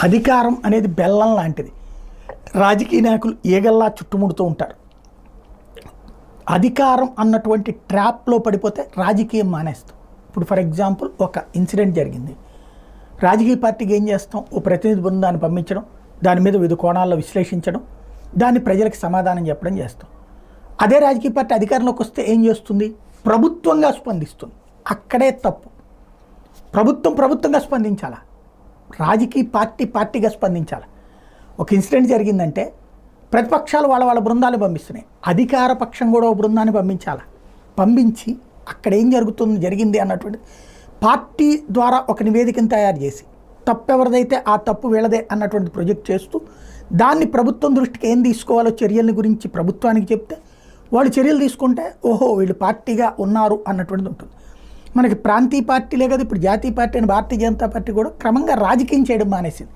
అధికారం అనేది బెల్లం లాంటిది. రాజకీయ నాయకులు ఈగల్లా చుట్టుముడుతూ ఉంటారు. అధికారం అన్నటువంటి ట్రాప్లో పడిపోతే రాజకీయం మానేస్తాం. ఇప్పుడు ఫర్ ఎగ్జాంపుల్ ఒక ఇన్సిడెంట్ జరిగింది. రాజకీయ పార్టీకి ఏం చేస్తాం? ఓ ప్రతినిధి బృందాన్ని పంపించడం, దాని మీద వివిధ కోణాల్లో విశ్లేషించడం, దాన్ని ప్రజలకు సమాధానం చెప్పడం చేస్తాం. అదే రాజకీయ పార్టీ అధికారంలోకి వస్తే ఏం చేస్తుంది? ప్రభుత్వంగా స్పందిస్తుంది. అక్కడే తప్పు. ప్రభుత్వంగా స్పందించాలా, రాజకీయ పార్టీగా స్పందించాలి. ఒక ఇన్సిడెంట్ జరిగిందంటే ప్రతిపక్షాలు వాళ్ళ బృందాలు పంపిస్తున్నాయి, అధికార పక్షం కూడా ఒక బృందాన్ని పంపించాలి. పంపించి అక్కడ ఏం జరిగింది అన్నటువంటి పార్టీ ద్వారా ఒక నివేదికను తయారు చేసి తప్పు ఎవరిదైతే ఆ తప్పు వీళ్ళదే అన్నటువంటి ప్రొజెక్ట్ చేస్తూ దాన్ని ప్రభుత్వం దృష్టికి ఏం తీసుకోవాలో చర్యల గురించి ప్రభుత్వానికి చెప్తే వాళ్ళు చర్యలు తీసుకుంటే ఓహో వీళ్ళు పార్టీగా ఉన్నారు అన్నటువంటిది ఉంటుంది. మనకి ప్రాంతీయ పార్టీలే కదా, ఇప్పుడు జాతీయ పార్టీ అని భారతీయ జనతా పార్టీ కూడా క్రమంగా రాజకీయం చేయడం మానేసింది.